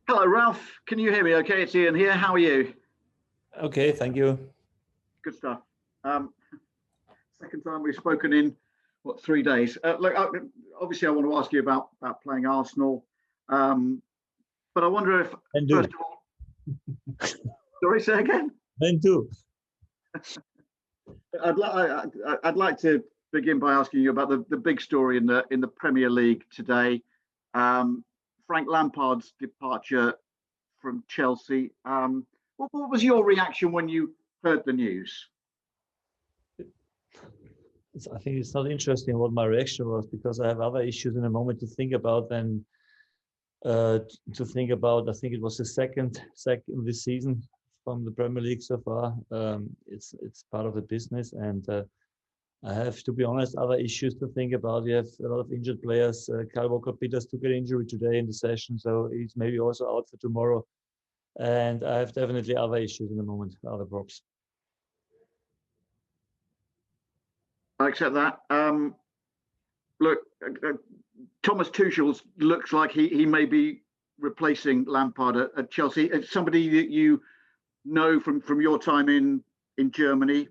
Hello, Ralph. Can you hear me okay? It's Ian here. How are you? Okay, thank you. Good stuff. Um, Second time we've spoken in, 3 days? Look, obviously, I want to ask you about playing Arsenal. Um, but I wonder if, And do. first of all, sorry, say again? And do. I'd like to begin by asking you about the big story in the Premier League today. Um, Frank Lampard's departure from Chelsea. What was your reaction when you heard the news? I think it's not interesting what my reaction was because I have other issues in a moment to think about than to think about. I think it was the second this season from the Premier League so far. It's part of the business, and I have to be honest, other issues to think about. We have a lot of injured players. Kyle Walker-Peters took an injury today in the session, so he's maybe also out for tomorrow. And I have definitely other issues in the moment, other props. I accept that. Look, Thomas Tuchel looks like he may be replacing Lampard at Chelsea. It's somebody that you know from your time in Germany.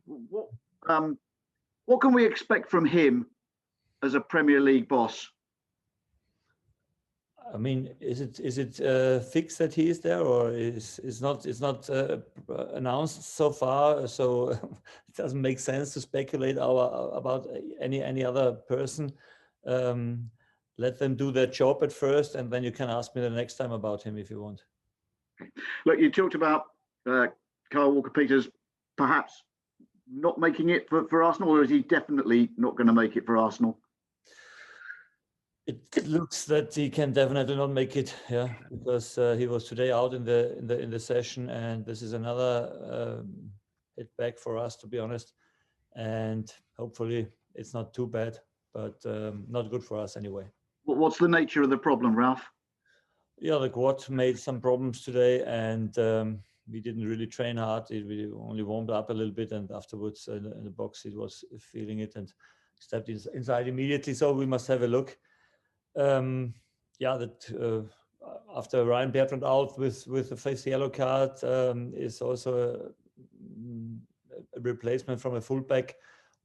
What can we expect from him as a Premier League boss? I mean, is it fixed that he is there, or is not? It's not announced so far, so it doesn't make sense to speculate about any other person. Let them do their job at first, and then you can ask me the next time about him if you want. Look, you talked about Kyle Walker-Peters perhaps not making it for Arsenal, or is he definitely not going to make it for Arsenal? It looks that he can definitely not make it, yeah, because he was today out in the session, and this is another hit back for us, to be honest. And hopefully it's not too bad, but not good for us anyway. What's the nature of the problem, Ralph? Yeah, the quad made some problems today, and we didn't really train hard. We only warmed up a little bit, and afterwards in the box he was feeling it and stepped inside immediately. So we must have a look. After Ryan Bertrand out with the face yellow card is also a replacement from a fullback.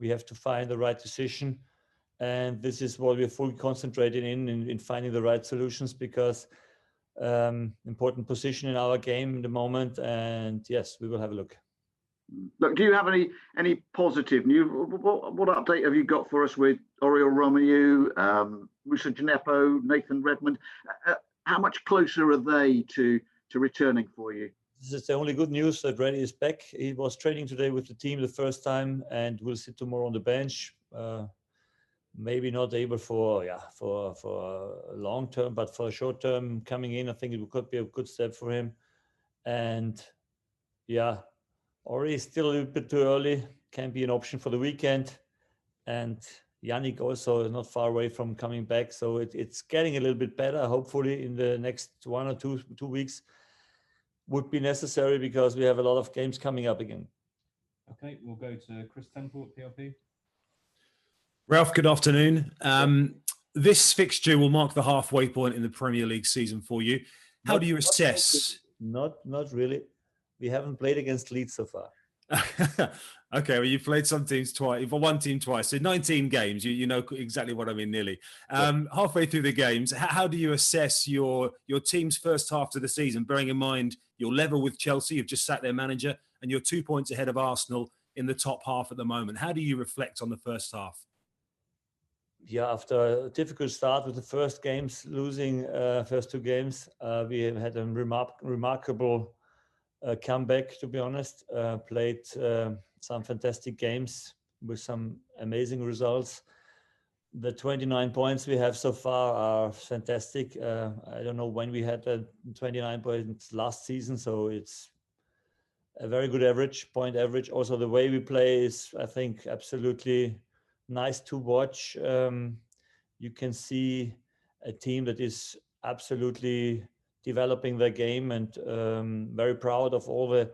We have to find the right decision, and this is what we're fully concentrated in finding the right solutions, because important position in our game in the moment. And yes, we will have a look. Look, do you have any positive news? What update have you got for us with Oriol Romeu, Musa Gineppo, Nathan Redmond? How much closer are they to returning for you? This is the only good news that Reddy is back. He was training today with the team the first time and will sit tomorrow on the bench. Maybe not able for long term, but for a short term coming in, I think it could be a good step for him. And yeah, Ori is still a little bit too early, can be an option for the weekend. And Yannick also is not far away from coming back. So it's getting a little bit better, hopefully in the next 1 or 2 weeks would be necessary, because we have a lot of games coming up again. Okay, we'll go to Chris Temple at PLP. Ralph, good afternoon. This fixture will mark the halfway point in the Premier League season for you. How do you assess? Not really. We haven't played against Leeds so far. Okay, well, you've played some teams twice. For one team twice, so 19 games. You know exactly what I mean, nearly. Halfway through the games, how do you assess your team's first half of the season, bearing in mind your level with Chelsea, you've just sacked their manager, and you're 2 points ahead of Arsenal in the top half at the moment? How do you reflect on the first half? Yeah, after a difficult start with the first games, losing first 2 games, we have had a remarkable comeback, to be honest. Played some fantastic games with some amazing results. The 29 points we have so far are fantastic. I don't know when we had 29 points last season, so it's a very good point average. Also, the way we play is, I think, absolutely nice to watch. You can see a team that is absolutely developing their game, and very proud of all the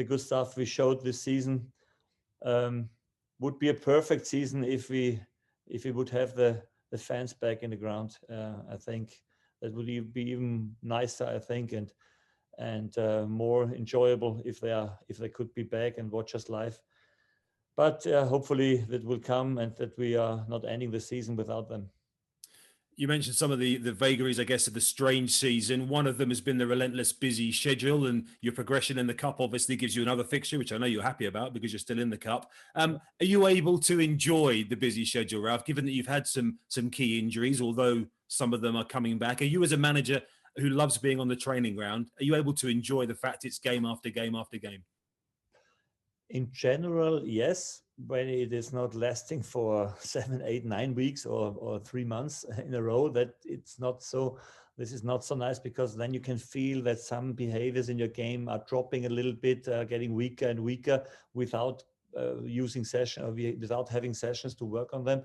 good stuff we showed this season. Would be a perfect season if we would have the fans back in the ground. I think that would be even nicer, I think, and more enjoyable if they could be back and watch us live. But hopefully that will come, and that we are not ending the season without them. You mentioned some of the vagaries, I guess, of the strange season. One of them has been the relentless busy schedule, and your progression in the cup obviously gives you another fixture, which I know you're happy about because you're still in the cup. Are you able to enjoy the busy schedule, Ralph, given that you've had some key injuries, although some of them are coming back? Are you, as a manager who loves being on the training ground, are you able to enjoy the fact it's game after game after game? In general, yes, when it is not lasting for 7, 8, 9 weeks or 3 months in a row, that it's not so, this is not so nice, because then you can feel that some behaviors in your game are dropping a little bit, getting weaker and weaker without without having sessions to work on them.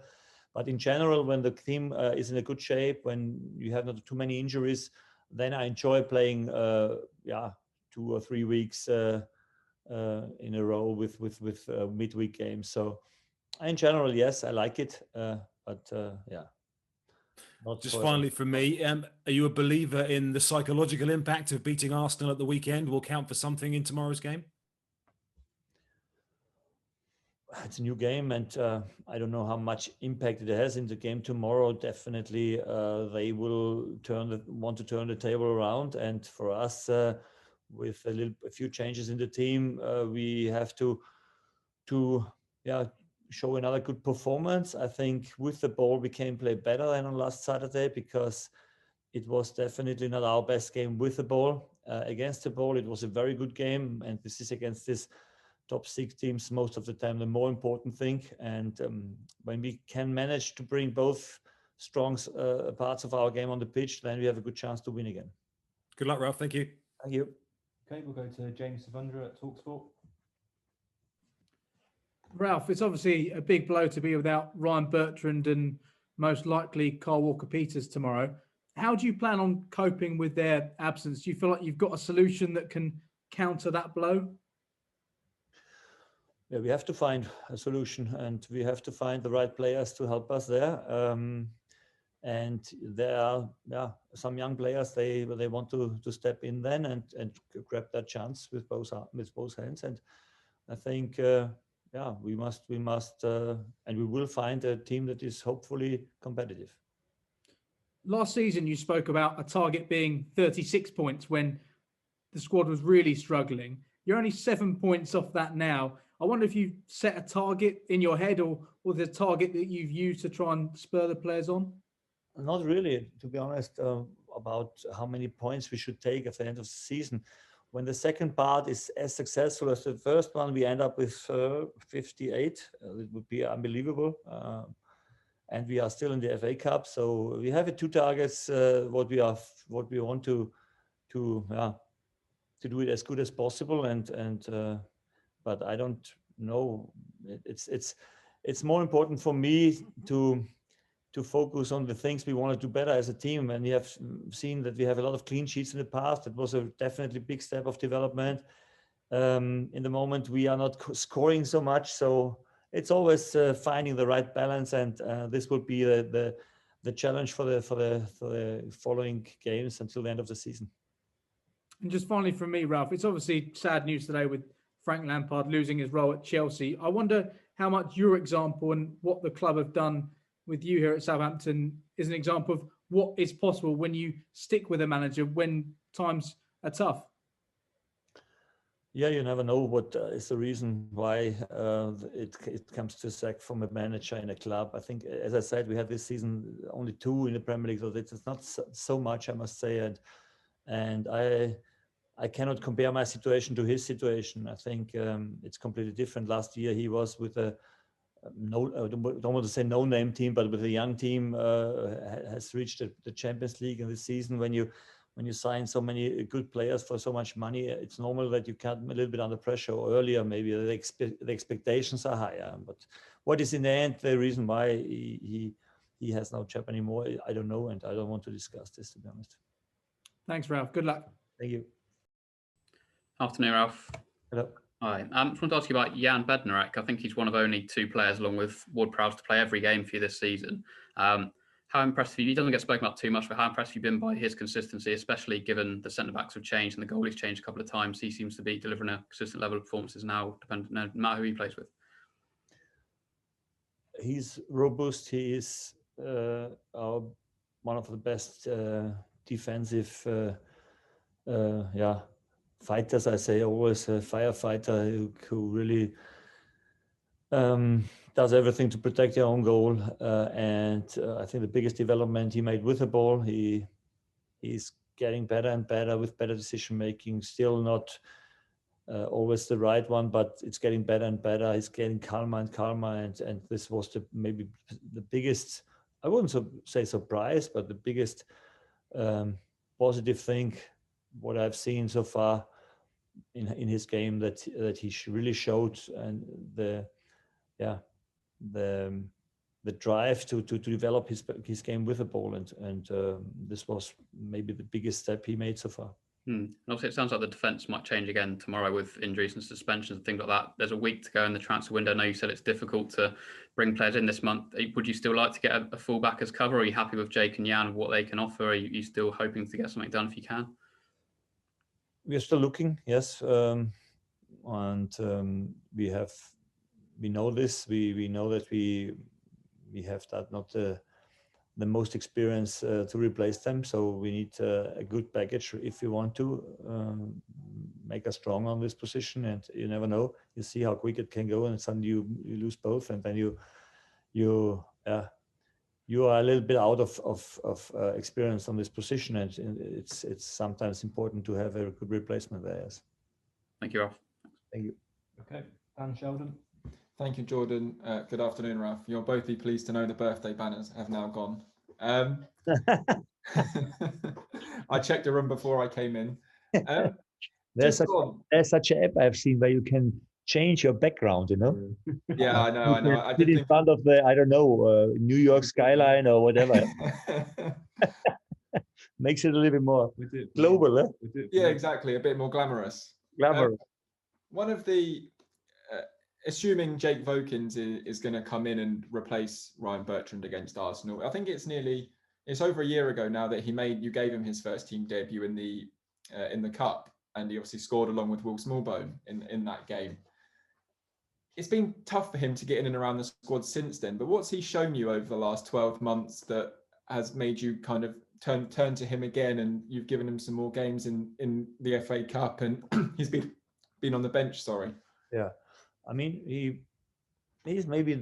But in general, when the team is in a good shape, when you have not too many injuries, then I enjoy playing 2 or 3 weeks in a row with midweek games. So in general, yes, I like it, but not just finally from me, are you a believer in the psychological impact of beating Arsenal at the weekend will count for something in tomorrow's game? It's a new game, and I don't know how much impact it has in the game tomorrow. Definitely they will want to turn the table around, and for us, with a few changes in the team, we have to show another good performance. I think with the ball we can play better than on last Saturday, because it was definitely not our best game with the ball. Against the ball, it was a very good game, and this is against this top 6 teams most of the time the more important thing. And when we can manage to bring both strong parts of our game on the pitch, then we have a good chance to win again. Good luck, Ralph. Thank you. Thank you. Okay, we'll go to James Savundra at TalkSport. Ralph, it's obviously a big blow to be without Ryan Bertrand and most likely Kyle Walker-Peters tomorrow. How do you plan on coping with their absence? Do you feel like you've got a solution that can counter that blow? Yeah, we have to find a solution, and we have to find the right players to help us there. And there are some young players, they want to step in then and grab that chance with both hands. And I think we must and we will find a team that is hopefully competitive. Last season you spoke about a target being 36 points when the squad was really struggling. You're only 7 points off that now. I wonder if you set a target in your head, or the target that you've used to try and spur the players on? Not really, to be honest, about how many points we should take at the end of the season. When the second part is as successful as the first one, we end up with 58. It would be unbelievable. And we are still in the FA Cup, so we have 2 targets. What we want to do it as good as possible. But I don't know. It's more important for me to focus on the things we want to do better as a team. And we have seen that we have a lot of clean sheets in the past. It was a definitely big step of development. In the moment, we are not scoring so much. So it's always finding the right balance. And this will be the challenge for the following games until the end of the season. And just finally from me, Ralph, it's obviously sad news today with Frank Lampard losing his role at Chelsea. I wonder how much your example and what the club have done with you here at Southampton is an example of what is possible when you stick with a manager when times are tough. Yeah, you never know what is the reason why it comes to sack from a manager in a club. I think, as I said, we had this season only 2 in the Premier League, so it's not so much, I must say. And I cannot compare my situation to his situation. I think it's completely different. Last year he was with I don't want to say no-name team, but with a young team, has reached the Champions League in this season. When you sign so many good players for so much money, it's normal that you come a little bit under pressure. Or earlier, maybe the expectations are higher. But what is in the end the reason why he has no job anymore, I don't know, and I don't want to discuss this, to be honest. Thanks, Ralph. Good luck. Thank you. Afternoon, Ralph. Hello. Hi. I just want to ask you about Jan Bednarek. I think he's one of only 2 players, along with Ward-Prowse, to play every game for you this season. How impressed have you? He doesn't get spoken about too much, but how impressed have you been by his consistency, especially given the centre backs have changed and the goalie's changed a couple of times? He seems to be delivering a consistent level of performances now, no matter who he plays with. He's robust. He is one of the best defensive fighters. I say always a firefighter who really does everything to protect their own goal. And I think the biggest development he made with the ball, he's getting better and better with better decision making. Still not always the right one, but it's getting better and better. He's getting calmer and calmer, and this was maybe the biggest, I wouldn't say surprise, but the biggest positive thing what I've seen so far in his game that he really showed, and the drive to develop his game with the ball, and this was maybe the biggest step he made so far. And obviously, it sounds like the defence might change again tomorrow with injuries and suspensions and things like that. There's a week to go in the transfer window. I know you said it's difficult to bring players in this month. Would you still like to get a full-back as cover? Or are you happy with Jake and Jan, what they can offer? Are you still hoping to get something done if you can? We are still looking, yes. We know this. We know that we have that not the most experience to replace them. So we need a good package if we want to make us strong on this position. And you never know. You see how quick it can go, and suddenly you lose both, and then you are a little bit out of experience on this position, and it's sometimes important to have a good replacement there. Yes. Thank you, Ralph. Thank you. Okay, Dan Sheldon. Thank you, Jordan. Good afternoon, Ralph. You'll both be pleased to know the birthday banners have now gone. I checked the room before I came in. There's such an app I've seen where you can change your background, you know? Yeah, I know. I did in front of the, I don't know, New York skyline or whatever. Makes it a little bit more global, eh? Yeah, exactly. A bit more glamorous. One of the assuming Jake Vokins is going to come in and replace Ryan Bertrand against Arsenal, I think it's over a year ago now that you gave him his first team debut in the cup, and he obviously scored along with Will Smallbone in that game. It's been tough for him to get in and around the squad since then, but what's he shown you over the last 12 months that has made you kind of turn to him again, and you've given him some more games in the FA Cup, and he's been on the bench, sorry. Yeah. I mean, he's maybe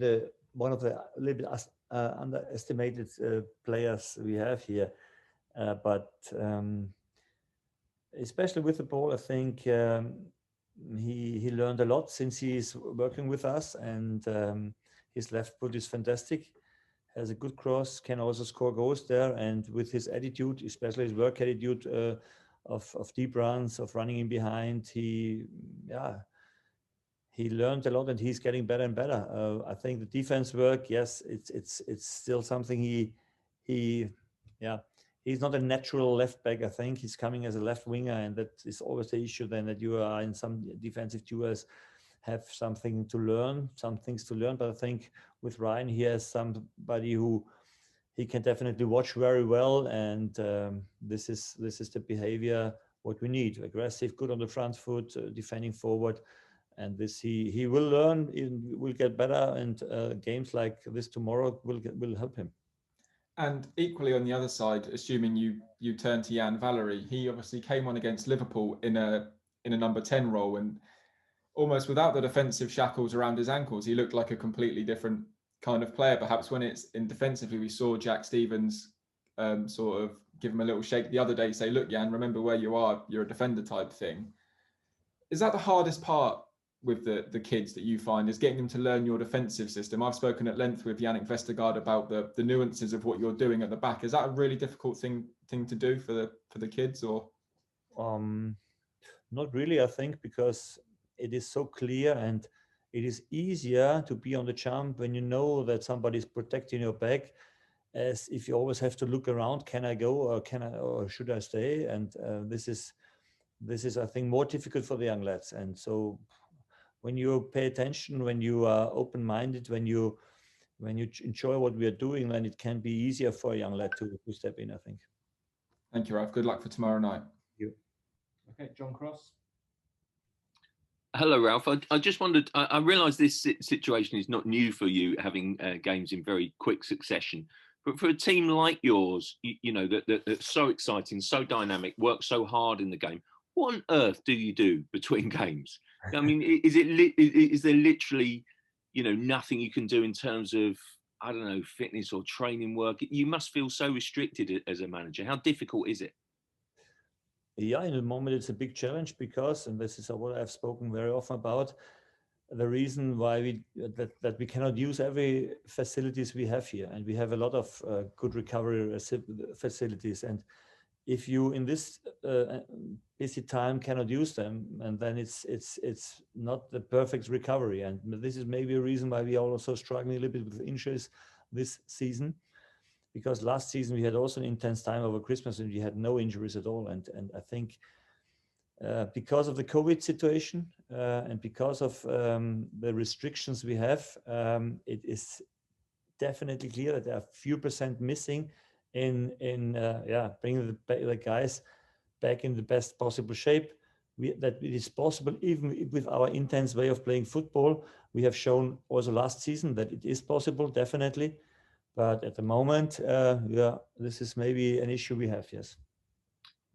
one of the a little bit underestimated players we have here, but especially with the ball, I think he learned a lot since he's working with us, and his left foot is fantastic. Has a good cross, can also score goals there, and with his attitude, especially his work attitude of deep runs, of running in behind, he learned a lot, and he's getting better and better. I think the defense work, yes, it's still something he's not a natural left back. I think he's coming as a left winger, and that is always the issue then, that you are in some defensive duels have some things to learn. But I think with Ryan, he has somebody who he can definitely watch very well, and this is the behavior what we need: aggressive, good on the front foot, defending forward. And this he will learn, will get better, and games like this tomorrow will help him. And equally on the other side, assuming you turn to Jan Valery, he obviously came on against Liverpool in a number 10 role, and almost without the defensive shackles around his ankles, he looked like a completely different kind of player. Perhaps when it's in defensively, we saw Jack Stevens sort of give him a little shake the other day, say, "Look, Jan, remember where you are. You're a defender," type thing. Is that the hardest part with the kids that you find, is getting them to learn your defensive system? I've spoken at length with Yannick Vestergaard about the nuances of what you're doing at the back. Is that a really difficult thing to do for the kids, or? Not really, I think, because it is so clear, and it is easier to be on the jump when you know that somebody's protecting your back, as if you always have to look around, can I go, or should I stay? And this is I think more difficult for the young lads. And so when you pay attention, when you are open-minded, when you when you enjoy what we are doing, then it can be easier for a young lad to step in, I think. Thank you, Ralph. Good luck for tomorrow night. Okay, John Cross. Hello, Ralph. I just wondered, I realise this situation is not new for you, having games in very quick succession. But for a team like yours, you know, that's so exciting, so dynamic, works so hard in the game, what on earth do you do between games? I mean, is there literally, you know, nothing you can do in terms of, I don't know, fitness or training work? You must feel so restricted as a manager. How difficult is it? Yeah, in the moment it's a big challenge because, and this is what I've spoken very often about, the reason why that we cannot use every facilities we have here, and we have a lot of good recovery facilities, and if you in this busy time cannot use them, and then it's not the perfect recovery, and this is maybe a reason why we are also struggling a little bit with injuries this season. Because last season we had also an intense time over Christmas and we had no injuries at all. And I think because of the COVID situation and because of the restrictions we have, it is definitely clear that there are a few percent missing in bringing the guys back in the best possible shape. That it is possible even with our intense way of playing football. We have shown also last season that it is possible, definitely. But at the moment, this is maybe an issue we have, yes.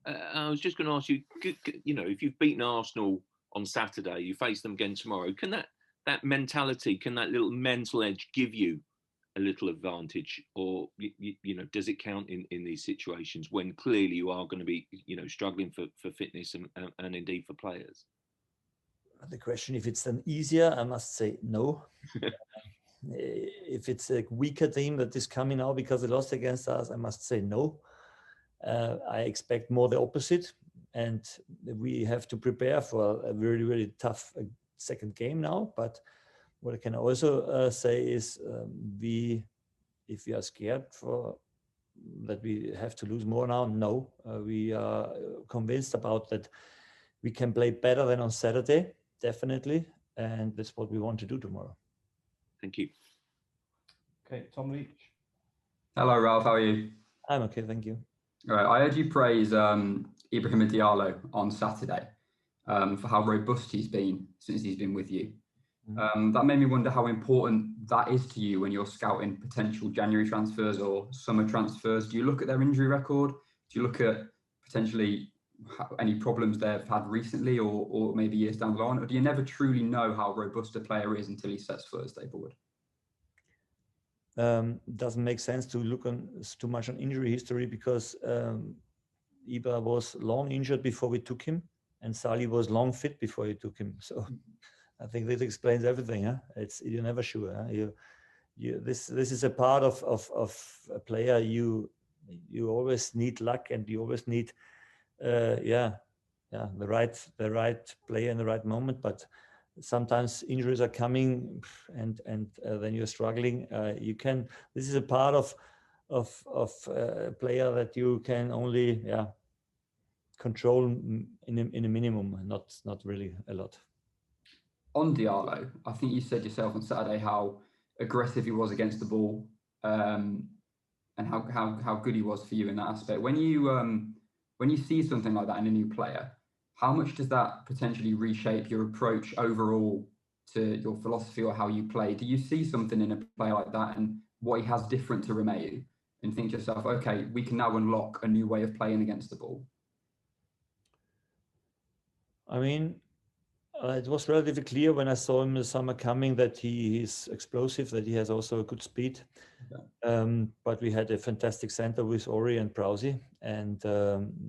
I was just going to ask you, you know, if you've beaten Arsenal on Saturday, you face them again tomorrow, can that mentality, can that little mental edge give you a little advantage? Or, you know, does it count in these situations when clearly you are going to be, you know, struggling for fitness and indeed for players? The question, if it's then easier, I must say no. If it's a weaker team that is coming now because they lost against us, I must say no. I expect more the opposite, and we have to prepare for a very, very tough second game now. But what I can also say is if we are scared for that we have to lose more now, no. We are convinced about that we can play better than on Saturday, definitely, and that's what we want to do tomorrow. Thank you. Okay, Tom Leach. Hello, Ralph. How are you? I'm okay, thank you. All right. I heard you praise Ibrahima Diallo on Saturday for how robust he's been since he's been with you. That made me wonder how important that is to you when you're scouting potential January transfers or summer transfers. Do you look at their injury record? Do you look at potentially any problems they've had recently or maybe years down the line? Or do you never truly know how robust a player is until he sets foot at Stable Wood? Doesn't make sense to look too much on injury history because Ibra was long injured before we took him, and Sali was long fit before you took him. So I think this explains everything. Huh? You're never sure. Huh? This is a part of a player. You always need luck, and you always need the right player in the right moment. But sometimes injuries are coming, and then you're struggling. This is a part of a player that you can only control in a minimum, not really a lot. On Diallo, I think you said yourself on Saturday how aggressive he was against the ball, and how good he was for you in that aspect. When you see something like that in a new player, how much does that potentially reshape your approach overall to your philosophy or how you play? Do you see something in a player like that and what he has different to Romeu and think to yourself, okay, we can now unlock a new way of playing against the ball? I mean, it was relatively clear when I saw him in the summer coming that he is explosive, that he has also a good speed. Okay. But we had a fantastic center with Ori and Prowsey, and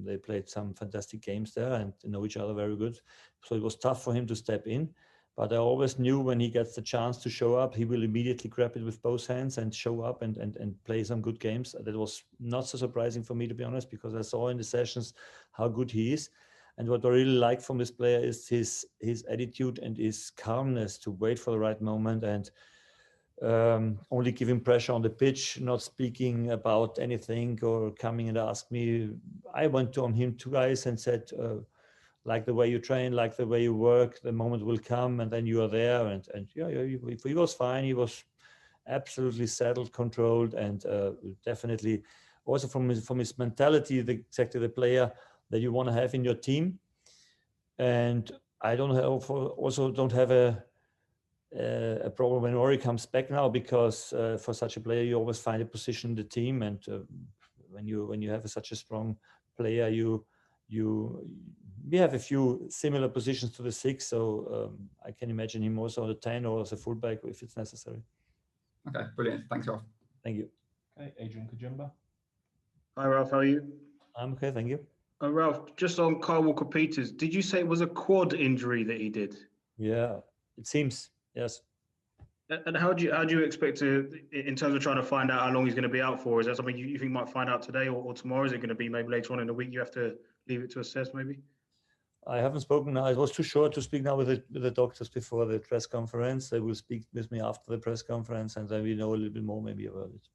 they played some fantastic games there and know each other very good. So it was tough for him to step in. But I always knew when he gets the chance to show up, he will immediately grab it with both hands and show up and play some good games. That was not so surprising for me, to be honest, because I saw in the sessions how good he is. And what I really like from this player is his attitude and his calmness to wait for the right moment and only giving pressure on the pitch, not speaking about anything or coming and ask me. I went to him twice and said, like the way you train, like the way you work, the moment will come and then you are there. And he was fine. absolutely settled, controlled, and definitely also from his mentality, exactly the player that you want to have in your team. And I don't have a problem when Ori comes back now, because for such a player you always find a position in the team, and when you have such a strong player, we have a few similar positions to the 6, so I can imagine him also on the 10 or as a fullback if it's necessary. Okay, brilliant. Thanks, Ralph. Thank you. Okay, Adrian Kajumba. Hi, Ralph. How are you? I'm okay, thank you. Ralph, just on Kyle Walker-Peters, did you say it was a quad injury that he did? Yeah, it seems, yes. And how do you expect to, in terms of trying to find out how long he's going to be out for? Is that something you think might find out today or tomorrow? Is it going to be maybe later on in the week? You have to leave it to assess, maybe. I haven't spoken now. It was too short to speak now with the doctors before the press conference. They will speak with me after the press conference, and then we know a little bit more maybe about it.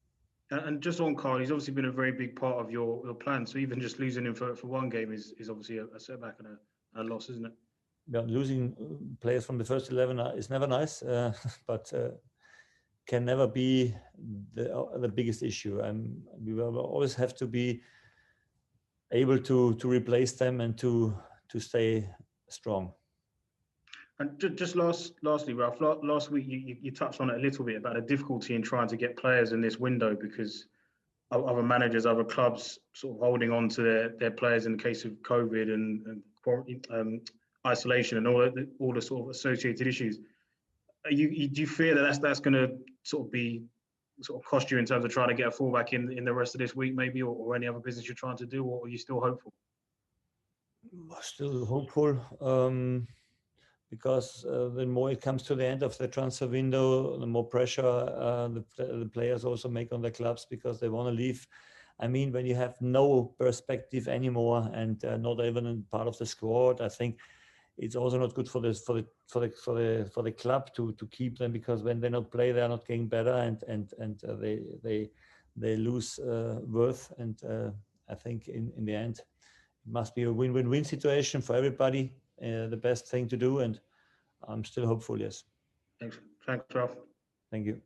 And just on Kyle, he's obviously been a very big part of your plan. So even just losing him for one game is obviously a setback and a loss, isn't it? Yeah, losing players from the first 11 is never nice, but can never be the biggest issue. We will always have to be able to replace them and to stay strong. And just lastly, Ralph, last week you touched on it a little bit about the difficulty in trying to get players in this window because other managers, other clubs sort of holding on to their players in the case of COVID and isolation and all the sort of associated issues. Do you fear that that's going to sort of cost you in terms of trying to get a fullback in the rest of this week, maybe, or any other business you're trying to do, or are you still hopeful? Still hopeful, because the more it comes to the end of the transfer window, the more pressure the players also make on the clubs because they want to leave. I mean, when you have no perspective anymore and not even part of the squad, I think it's also not good for the club to keep them, because when they not play, they are not getting better, and they lose worth. And I think in the end, it must be a win-win-win situation for everybody. The best thing to do, and I'm still hopeful. Yes. Thanks, Ralph. Thank you.